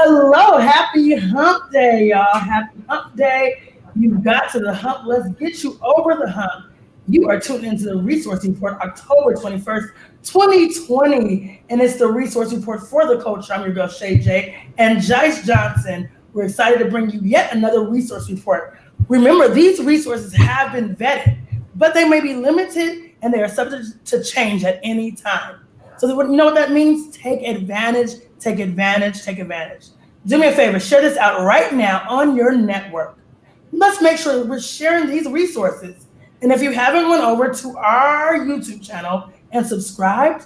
Hello, happy hump day, y'all. Happy hump day. You got to the hump. Let's get you over the hump. You are tuned into the Resource Report, October 21st, 2020. And it's the Resource Report for the coach. I'm your girl, Shay J. And Jice Johnson. We're excited to bring you yet another Resource Report. Remember, these resources have been vetted, but they may be limited and they are subject to change at any time. So you know what that means? Take advantage, take advantage, take advantage. Do me a favor, share this out right now on your network. Let's make sure that we're sharing these resources. And if you haven't went over to our YouTube channel and subscribed,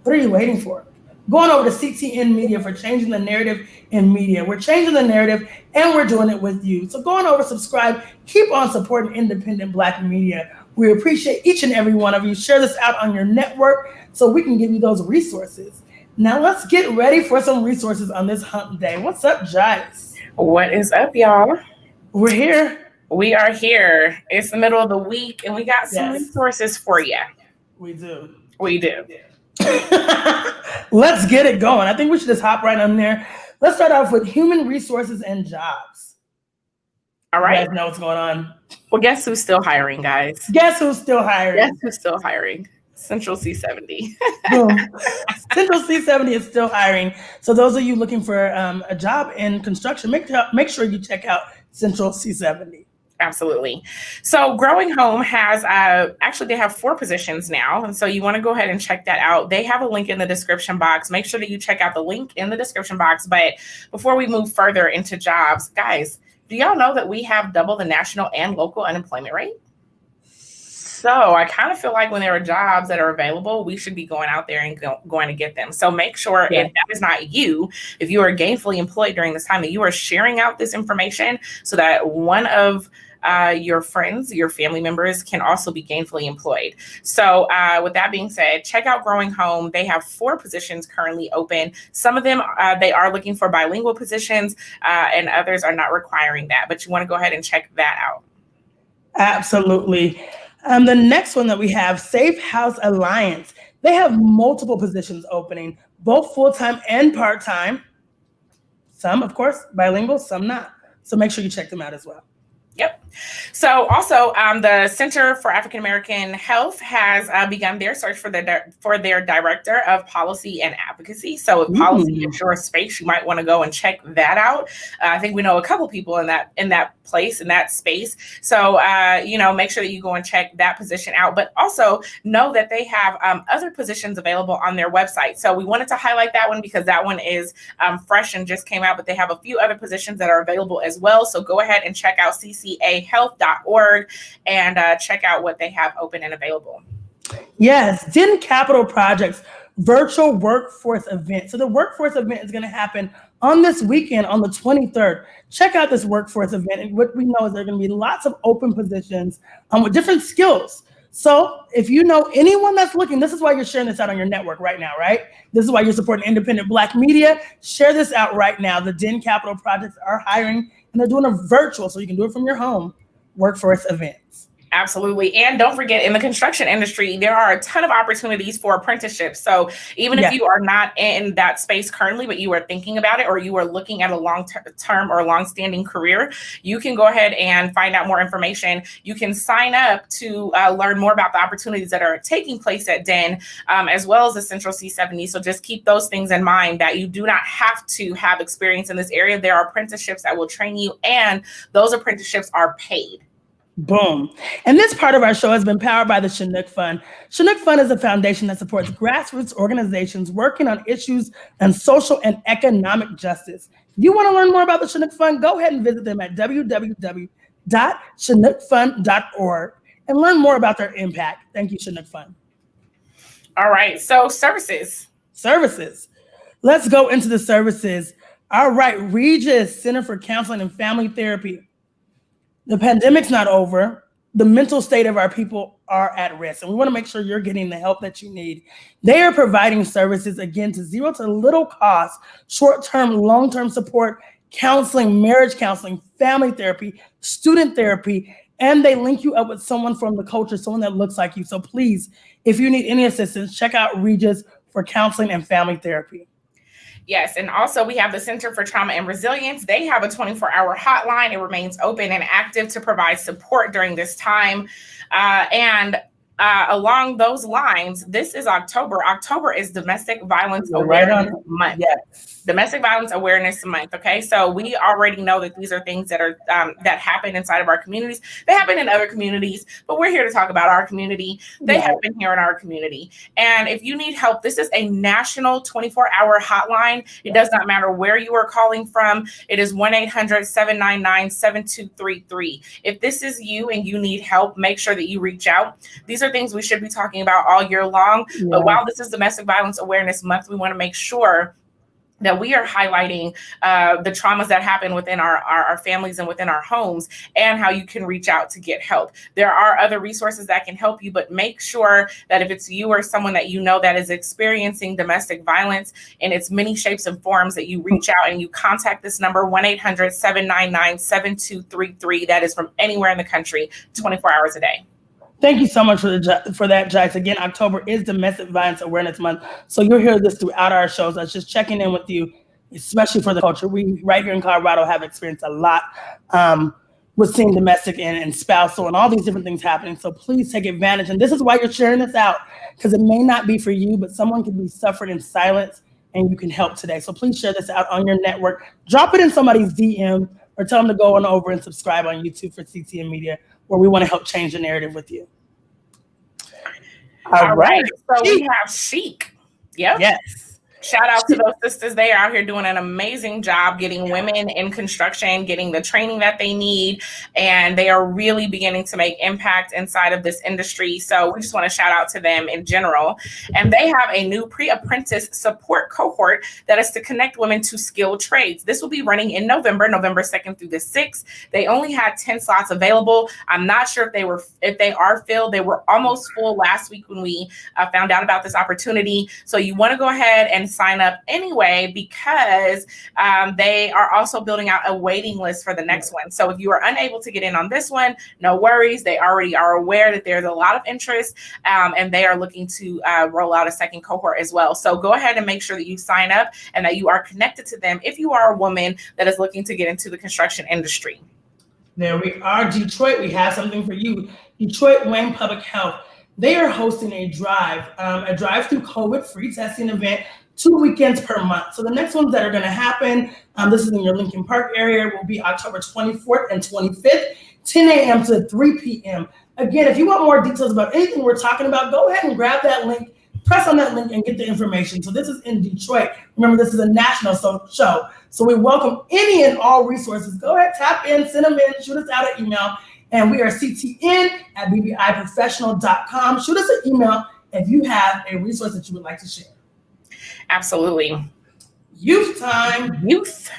what are you waiting for? Go on over to CTN Media for changing the narrative in media. We're changing the narrative and we're doing it with you. So go on over, subscribe, keep on supporting independent Black media. We appreciate each and every one of you. Share this out on your network so we can give you those resources. Now let's get ready for some resources on this hump day. What's up, Jice? What is up, y'all? We're here. We are here. It's the middle of the week and we got some resources for you. We do. We do. Let's get it going. I think we should just hop right on there. Let's start off with human resources and jobs. All right. You guys know what's going on. Well, guess who's still hiring, guys? Guess who's still hiring? Guess who's still hiring? Central C70. Boom. Central C70 is still hiring. So those of you looking for a job in construction, make sure you check out Central C70. Absolutely. So Growing Home has, actually they have 4 positions now. And so you want to go ahead and check that out. They have a link in the description box. Make sure that you check out the link in the description box. But before we move further into jobs, guys, do y'all know that we have double the national and local unemployment rate? So I kind of feel like when there are jobs that are available, we should be going out there and going to get them. So make sure if that is not you, if you are gainfully employed during this time, that you are sharing out this information so that one of your friends, your family members can also be gainfully employed. So with that being said, check out Growing Home. They have 4 positions currently open. Some of them, they are looking for bilingual positions, and others are not requiring that. But you want to go ahead and check that out. Absolutely. The next one that we have, Safe House Alliance. They have multiple positions opening, both full-time and part-time. Some, of course, bilingual, some not. So make sure you check them out as well. Yep. So also, the Center for African American Health has begun their search for their director of policy and advocacy. So if policy is your space, you might want to go and check that out. I think we know a couple people in that place, in that space. So make sure that you go and check that position out. But also know that they have other positions available on their website. So we wanted to highlight that one because that one is fresh and just came out. But they have a few other positions that are available as well. So go ahead and check out ccahealth.org and check out what they have open and available. Yes, Den Capital Project's virtual workforce event. So the workforce event is going to happen on this weekend on the 23rd. Check out this workforce event. And what we know is there are going to be lots of open positions with different skills. So if you know anyone that's looking, this is why you're sharing this out on your network right now, right? This is why you're supporting independent Black media. Share this out right now. The Den Capital Projects are hiring, and they're doing a virtual, so you can do it from your home, workforce events. Absolutely. And don't forget, in the construction industry, there are a ton of opportunities for apprenticeships. So even if you are not in that space currently, but you are thinking about it, or you are looking at a long-term or long-standing career, you can go ahead and find out more information. You can sign up to learn more about the opportunities that are taking place at DEN, as well as the Central C70. So just keep those things in mind, that you do not have to have experience in this area. There are apprenticeships that will train you, and those apprenticeships are paid. Boom. And this part of our show has been powered by the Chinook Fund. Chinook Fund is a foundation that supports grassroots organizations working on issues and social and economic justice. If you want to learn more about the Chinook Fund, go ahead and visit them at www.chinookfund.org and learn more about their impact. Thank you, Chinook Fund. All right. So services. Let's go into the services. All right. Regis Center for Counseling and Family Therapy. The pandemic's not over. The mental state of our people are at risk, and we want to make sure you're getting the help that you need. They are providing services, again, to zero to little cost, short-term, long-term support, counseling, marriage counseling, family therapy, student therapy, and they link you up with someone from the culture, someone that looks like you. So please, if you need any assistance, check out Regis for Counseling and Family Therapy. Yes, and also we have the Center for Trauma and Resilience. They have a 24-hour hotline. It remains open and active to provide support during this time. Along those lines, this is October. October is Domestic Violence Awareness Month. Yes. Domestic Violence Awareness Month. Okay, so we already know that these are things that are that happen inside of our communities. They happen in other communities, but we're here to talk about our community. They happen here in our community. And if you need help, this is a national 24-hour hotline. It does not matter where you are calling from. It is 1-800-799-7233. If this is you and you need help, make sure that you reach out. These are things we should be talking about all year long. Yeah. But while this is Domestic Violence Awareness Month, we want to make sure that we are highlighting the traumas that happen within our families and within our homes, and how you can reach out to get help. There are other resources that can help you, but make sure that if it's you or someone that you know that is experiencing domestic violence in its many shapes and forms, that you reach out and you contact this number, 1-800-799-7233. That is from anywhere in the country, 24 hours a day. Thank you so much for that, Jice. Again, October is Domestic Violence Awareness Month, so you'll hear this throughout our shows. I was just checking in with you, especially for the culture. We, right here in Colorado, have experienced a lot with seeing domestic and spousal and all these different things happening. So please take advantage. And this is why you're sharing this out, because it may not be for you, but someone could be suffering in silence, and you can help today. So please share this out on your network. Drop it in somebody's DM, or tell them to go on over and subscribe on YouTube for CTM Media, where we want to help change the narrative with you. All right. So we have Chic. Yep. Yes. Shout out to those sisters. They are out here doing an amazing job getting women in construction, getting the training that they need, and they are really beginning to make impact inside of this industry. So we just want to shout out to them in general. And they have a new pre-apprentice support cohort that is to connect women to skilled trades. This will be running in November 2nd through the 6th. They only had 10 slots available. I'm not sure if they are filled. They were almost full last week when we found out about this opportunity. So you want to go ahead and sign up anyway, because they are also building out a waiting list for the next one. So if you are unable to get in on this one, no worries. They already are aware that there's a lot of interest, and they are looking to roll out a second cohort as well. So go ahead and make sure that you sign up and that you are connected to them if you are a woman that is looking to get into the construction industry. There we are, Detroit. We have something for you. Detroit Wayne Public Health. They are hosting a drive-through COVID-free testing event 2 weekends per month. So the next ones that are going to happen, this is in your Lincoln Park area, will be October 24th and 25th, 10 a.m. to 3 p.m. Again, if you want more details about anything we're talking about, go ahead and grab that link, press on that link, and get the information. So this is in Detroit. Remember, this is a national show. So we welcome any and all resources. Go ahead, tap in, send them in, shoot us out an email. And we are ctn@bbiprofessional.com. Shoot us an email if you have a resource that you would like to share. Absolutely. Youth time. Youth.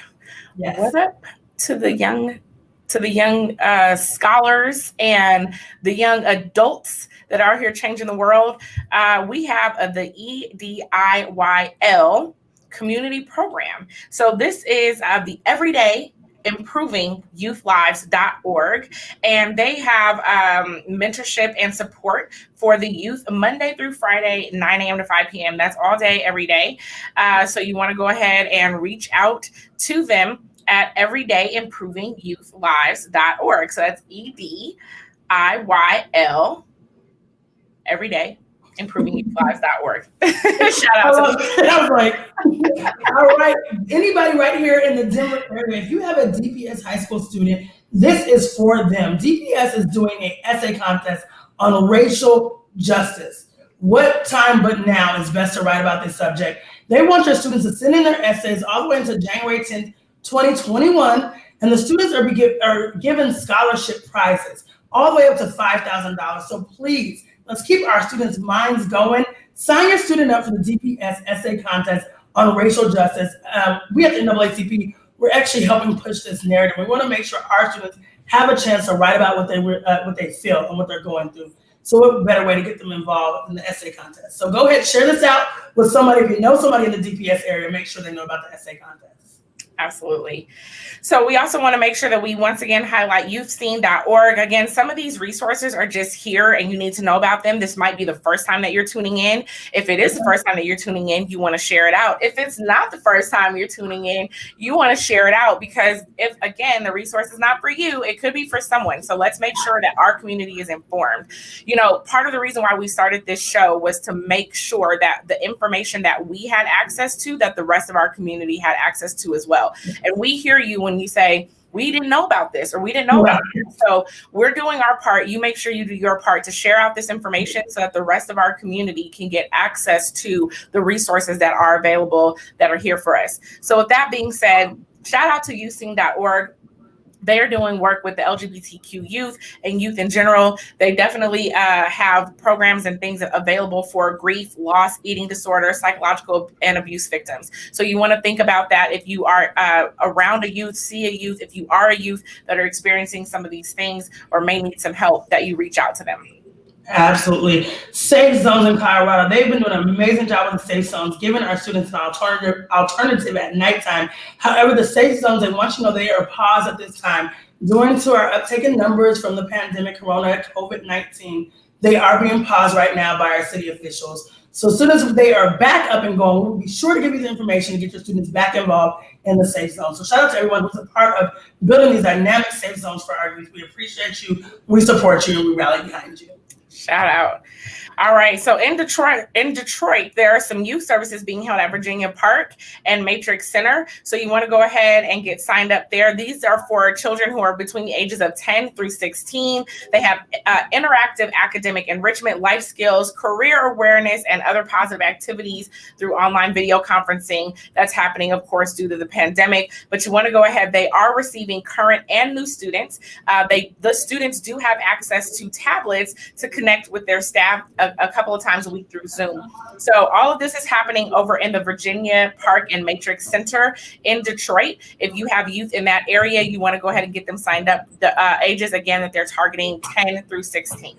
Yes. What up to the young scholars and the young adults that are here changing the world? We have the EDIYL community program. So this is the Everyday Improving YouthLives.org, and they have mentorship and support for the youth Monday through Friday, 9 a.m. to 5 p.m. That's all day, every day. So you want to go ahead and reach out to them at everydayimproving.youthlives.org. So that's EDIYL, Everyday ImprovingYouthLives.org. Shout out to them. I was like, all right, anybody right here in the Denver area, if you have a DPS high school student, this is for them. DPS is doing an essay contest on racial justice. What time but now is best to write about this subject? They want your students to send in their essays all the way until January 10th, 2021, and the students are given scholarship prizes all the way up to $5,000. So please, let's keep our students' minds going. Sign your student up for the DPS essay contest on racial justice. We at the NAACP, we're actually helping push this narrative. We want to make sure our students have a chance to write about what they feel and what they're going through. So what better way to get them involved in the essay contest? So go ahead, share this out with somebody. If you know somebody in the DPS area, make sure they know about the essay contest. Absolutely. So we also want to make sure that we once again highlight youthscene.org. Again, some of these resources are just here and you need to know about them. This might be the first time that you're tuning in. If it is the first time that you're tuning in, you want to share it out. If it's not the first time you're tuning in, you want to share it out, because if, again, the resource is not for you, it could be for someone. So let's make sure that our community is informed. You know, part of the reason why we started this show was to make sure that the information that we had access to, that the rest of our community had access to as well. And we hear you when you say, we didn't know about this, or we didn't know about this. So we're doing our part. You make sure you do your part to share out this information so that the rest of our community can get access to the resources that are available that are here for us. So with that being said, shout out to youthscene.org. They are doing work with the LGBTQ youth and youth in general. They definitely have programs and things available for grief, loss, eating disorder, psychological and abuse victims. So you want to think about that if you are around a youth, see a youth, if you are a youth that are experiencing some of these things or may need some help, that you reach out to them. Absolutely. Safe Zones in Colorado. They've been doing an amazing job with the Safe Zones, giving our students an alternative at nighttime. However, the Safe Zones, they want you to know they are paused at this time. Due to our uptake in numbers from the pandemic, Corona, COVID-19, they are being paused right now by our city officials. So as soon as they are back up and going, we'll be sure to give you the information to get your students back involved in the Safe Zone. So shout out to everyone who's a part of building these dynamic Safe Zones for our youth. We appreciate you, we support you, and we rally behind you. Shout out. All right. So in Detroit, there are some youth services being held at Virginia Park and Matrix Center. So you want to go ahead and get signed up there. These are for children who are between the ages of 10 through 16. They have interactive academic enrichment, life skills, career awareness, and other positive activities through online video conferencing. That's happening, of course, due to the pandemic. But you want to go ahead. They are receiving current and new students. The students do have access to tablets to connect with their staff a couple of times a week through Zoom. So all of this is happening over in the Virginia Park and Matrix Center in Detroit. If you have youth in that area, you want to go ahead and get them signed up. The ages, again, that they're targeting 10 through 16.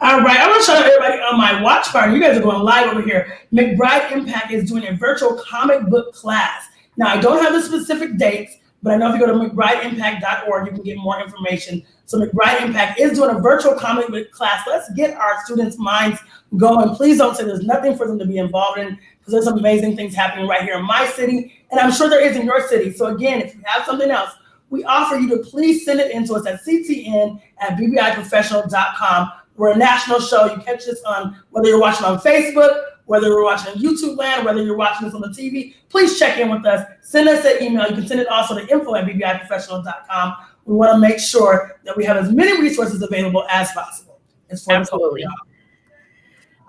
All right, I want to shout out everybody on my watch party. You guys are going live over here. McBride Impact is doing a virtual comic book class. Now, I don't have the specific dates, but I know if you go to McBrideImpact.org, you can get more information. So McBride Impact is doing a virtual comic book class. Let's get our students' minds going. Please don't say there's nothing for them to be involved in, because there's some amazing things happening right here in my city, and I'm sure there is in your city. So again, if you have something else, we offer you to please send it in to us at ctn@bbiprofessional.com. We're a national show. You catch this on, whether you're watching on Facebook, whether you're watching on YouTube land, whether you're watching this on the TV, please check in with us. Send us an email. You can send it also to info@bbiprofessional.com. We want to make sure that we have as many resources available as possible. Absolutely.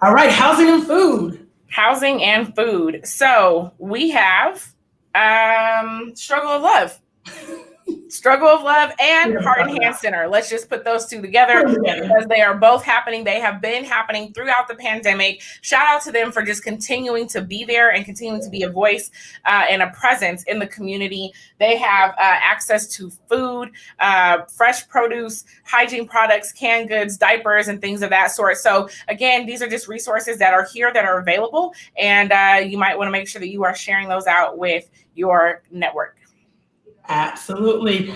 All right, housing and food. Housing and food. So we have Struggle of Love. Struggle of Love and Heart and Hand Center. Let's just put those two together because they are both happening. They have been happening throughout the pandemic. Shout out to them for just continuing to be there and continuing to be a voice and a presence in the community. They have access to food, fresh produce, hygiene products, canned goods, diapers, and things of that sort. So again, these are just resources that are here that are available, and you might want to make sure that you are sharing those out with your network. Absolutely.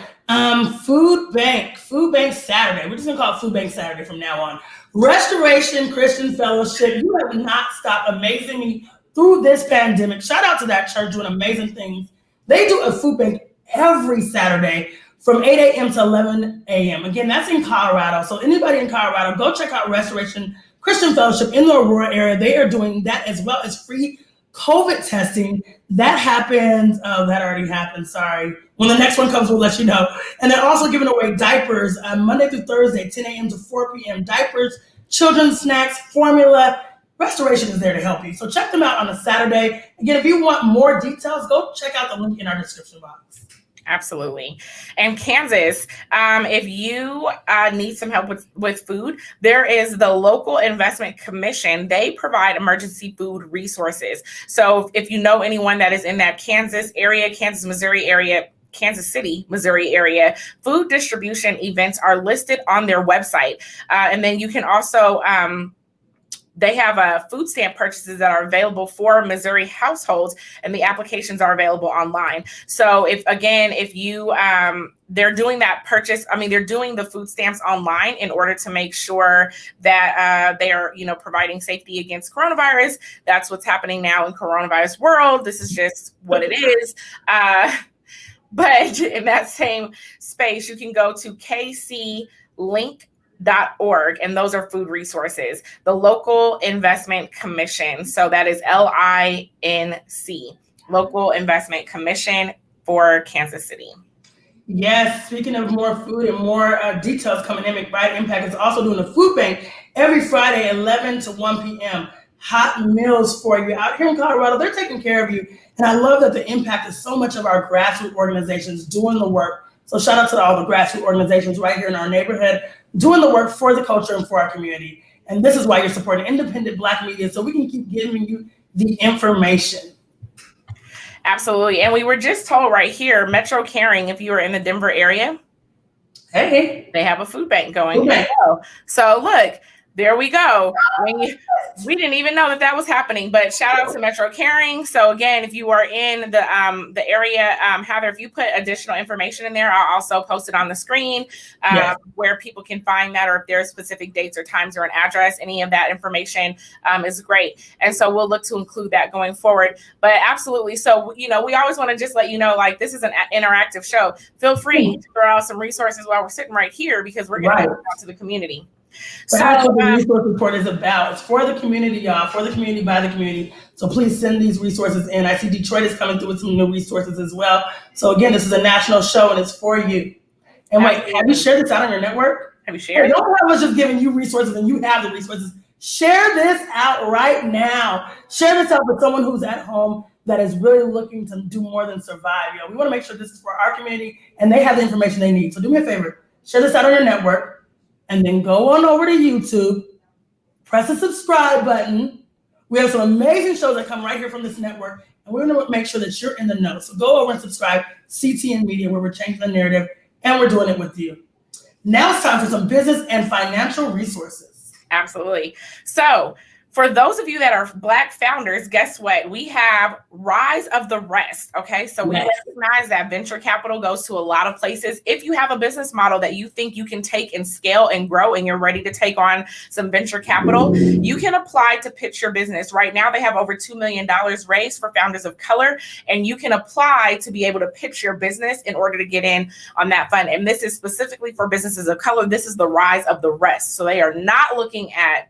Food Bank Saturday. We're just gonna call it Food Bank Saturday from now on. Restoration Christian Fellowship. You have not stopped amazing me through this pandemic. Shout out to that church doing amazing things. They do a food bank every Saturday from 8 a.m. to 11 a.m. Again, that's in Colorado. So anybody in Colorado, go check out Restoration Christian Fellowship in the Aurora area. They are doing that, as well as free COVID testing. That happened. That already happened. Sorry. When the next one comes, we'll let you know. And they're also giving away diapers Monday through Thursday, 10 a.m. to 4 p.m. Diapers, children's snacks, formula. Restoration is there to help you. So check them out on a Saturday. Again, if you want more details, go check out the link in our description box. Absolutely. And Kansas, if you need some help with food, there is the local investment commission. They provide emergency food resources. So if you know anyone that is in that Kansas area, Kansas City, Missouri area, food distribution events are listed on their website. And then you can also, they have food stamp purchases that are available for Missouri households, and the applications are available online. So if you, they're doing that purchase, they're doing the food stamps online in order to make sure that they are, providing safety against coronavirus. That's what's happening now in coronavirus world. This is just what it is. But in that same space, you can go to kclink.org, and those are food resources. The Local Investment Commission. So that is LINC, Local Investment Commission for Kansas City. Yes, speaking of more food and more details coming in, McBride Impact is also doing a food bank every Friday, 11 to 1 p.m. Hot meals for you. Out here in Colorado, they're taking care of you. And I love that the impact is so much of our grassroots organizations doing the work. So shout out to all the grassroots organizations right here in our neighborhood doing the work for the culture and for our community. And this is why you're supporting independent Black media, so we can keep giving you the information. Absolutely. And we were just told right here, Metro Caring, if you are in the Denver area, hey, they have a food bank going. Okay. So look, there we go. We didn't even know that was happening, but shout out to Metro Caring. So again, if you are in the area, Heather, if you put additional information in there, I'll also post it on the screen where people can find that, or if there's specific dates or times or an address, any of that information is great. And so we'll look to include that going forward. But absolutely. So, we always want to just let you know, like, this is an interactive show. Feel free to throw out some resources while we're sitting right here, because we're going to go out to the community. But So, that's what the resource report is about. It's for the community, y'all, for the community, by the community. So please send these resources in. I see Detroit is coming through with some new resources as well. So again, this is a national show and it's for you. And wait, have you shared this out on your network? Have you shared? Don't have us just giving you resources and you have the resources. Share this out right now. Share this out with someone who's at home that is really looking to do more than survive. We want to make sure this is for our community and they have the information they need. So do me a favor, share this out on your network and then go on over to YouTube, press the subscribe button. We have some amazing shows that come right here from this network and we're going to make sure that you're in the know. So go over and subscribe, CTN Media, where we're changing the narrative and we're doing it with you. Now it's time for some business and financial resources. Absolutely. So for those of you that are Black founders, guess what? We have Rise of the Rest. Okay. So we recognize that venture capital goes to a lot of places. If you have a business model that you think you can take and scale and grow and you're ready to take on some venture capital, you can apply to pitch your business. Right now, they have over $2 million raised for founders of color, and you can apply to be able to pitch your business in order to get in on that fund. And this is specifically for businesses of color. This is the Rise of the Rest. So they are not looking at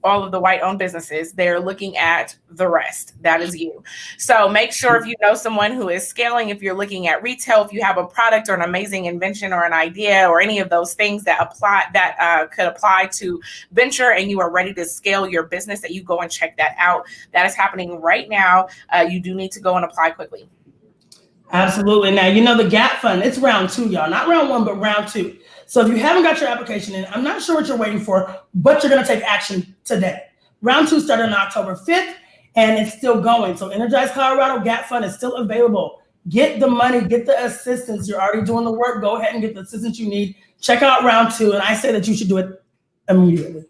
all of the white-owned businesses. They're looking at the rest. That is you. So make sure if you know someone who is scaling, if you're looking at retail, if you have a product or an amazing invention or an idea or any of those things that could apply to venture and you are ready to scale your business, that you go and check that out. That is happening right now. You do need to go and apply quickly. Absolutely. Now, the GAP fund, it's round 2, y'all. Not round 1, but round 2. So if you haven't got your application in, I'm not sure what you're waiting for, but you're going to take action today. Round 2 started on October 5th, and it's still going. So Energize Colorado GAP fund is still available. Get the money, get the assistance. You're already doing the work. Go ahead and get the assistance you need. Check out round 2, and I say that you should do it immediately.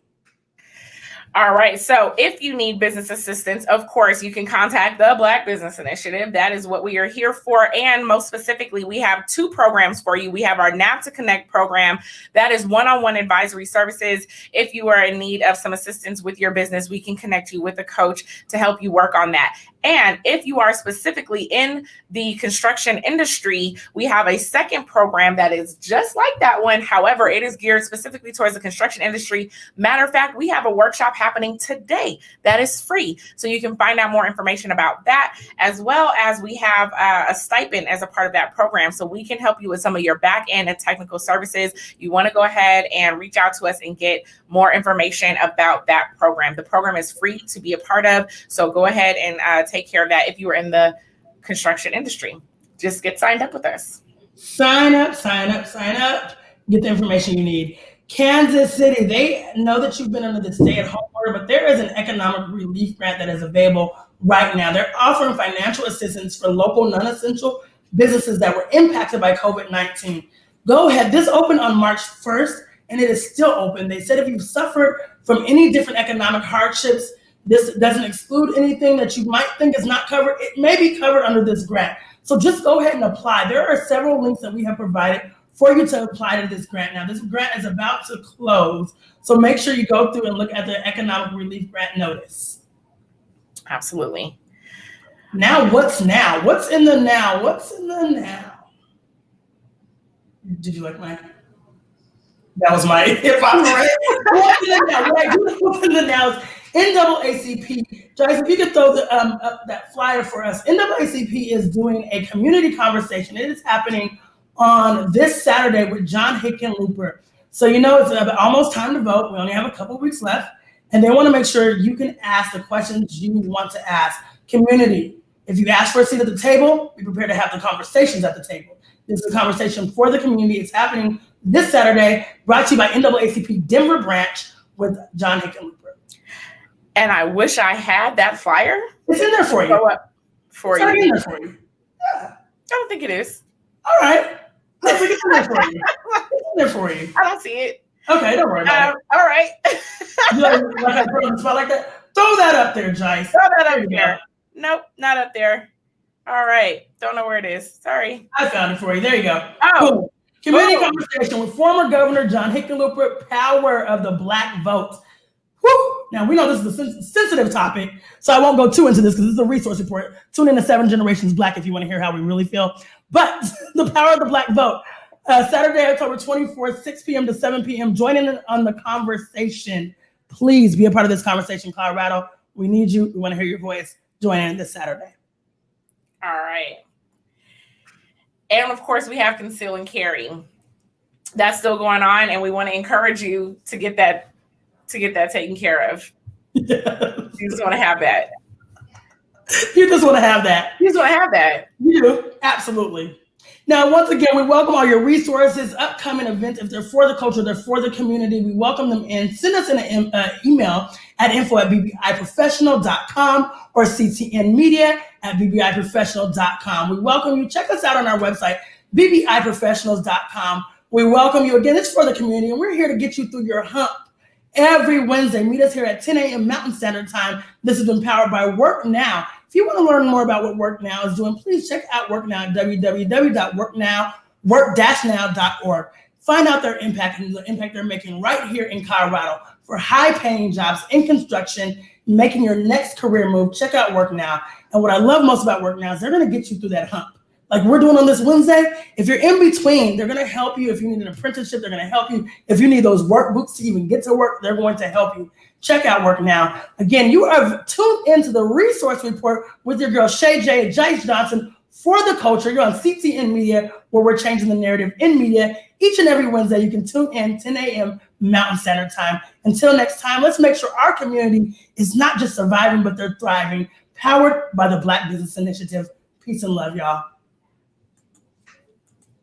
All right. So if you need business assistance, of course, you can contact the Black Business Initiative. That is what we are here for. And most specifically, we have 2 programs for you. We have our Nap to Connect program. That is one-on-one advisory services. If you are in need of some assistance with your business, we can connect you with a coach to help you work on that. And if you are specifically in the construction industry, we have a second program that is just like that one. However, it is geared specifically towards the construction industry. Matter of fact, we have a workshop happening today that is free. So you can find out more information about that, as well as we have a stipend as a part of that program. So we can help you with some of your back end and technical services. You want to go ahead and reach out to us and get more information about that program. The program is free to be a part of. So go ahead and take care of that. If you are in the construction industry, just get signed up with us. Sign up. Get the information you need. Kansas City, they know that you've been under the stay-at-home order, but there is an economic relief grant that is available right now. They're offering financial assistance for local non-essential businesses that were impacted by COVID-19. Go ahead. This opened on March 1st, and it is still open. They said if you've suffered from any different economic hardships, this doesn't exclude anything that you might think is not covered. It may be covered under this grant. So just go ahead and apply. There are several links that we have provided for you to apply to this grant. Now, this grant is about to close, so make sure you go through and look at the economic relief grant notice. Absolutely. Now, what's now? What's in the now? Did you like mine? That was my hip-hop, right? What's in the now? What I do what's in the now is NAACP. Jice, if you could throw up that flyer for us. NAACP is doing a community conversation. It is happening on this Saturday with John Hickenlooper. So it's almost time to vote. We only have a couple of weeks left. And they want to make sure you can ask the questions you want to ask. Community, if you ask for a seat at the table, be prepared to have the conversations at the table. This is a conversation for the community. It's happening this Saturday, brought to you by NAACP Denver branch with John Hickenlooper. And I wish I had that flyer. It's in there for you. It's in there for you. Yeah. I don't think it is. All right. It's in there for you. It's in there for you. I don't see it. Okay, don't worry about it. All right. You like I put on the spot like that? Throw that up there, Jice. Throw that up there. Nope, not up there. All right. Don't know where it is. Sorry. I found it for you. There you go. Oh. Boom. Community conversation with former Governor John Hickenlooper, power of the Black vote. Woo! Now, we know this is a sensitive topic, so I won't go too into this because this is a resource report. Tune in to 7 Generations Black if you want to hear how we really feel. But the power of the Black vote. Saturday, October 24th, 6 p.m. to 7 p.m. Join in on the conversation. Please be a part of this conversation, Colorado. We need you. We want to hear your voice. Join in this Saturday. All right. And of course, we have conceal and carry. That's still going on, and we want to encourage you to get that taken care of. Yes. You just want to have that. You just want to have that. You just want to have that. You do. Absolutely. Now, once again, we welcome all your resources, upcoming events. If they're for the culture, they're for the community, we welcome them in. Send us an email at info@bbiprofessional.com or ctnmedia@bbiprofessional.com. We welcome you. Check us out on our website, bbiprofessionals.com. We welcome you. Again, it's for the community, and we're here to get you through your hump. Every Wednesday, meet us here at 10 a.m. Mountain Standard Time. This is empowered by WorkNow. If you want to learn more about what WorkNow is doing, please check out WorkNow at www.work-now.org. Find out their impact and the impact they're making right here in Colorado for high-paying jobs in construction, making your next career move. Check out WorkNow. And what I love most about WorkNow is they're going to get you through that hump. Like we're doing on this Wednesday, if you're in between, they're going to help you. If you need an apprenticeship, they're going to help you. If you need those work boots to even get to work, they're going to help you. Check out WorkNow. Again, you are tuned into the resource report with your girl Shay J and Jice Johnson for the culture. You're on CTN Media, where we're changing the narrative in media. Each and every Wednesday, you can tune in 10 a.m. Mountain Standard Time. Until next time, let's make sure our community is not just surviving, but they're thriving. Powered by the Black Business Initiative. Peace and love, y'all.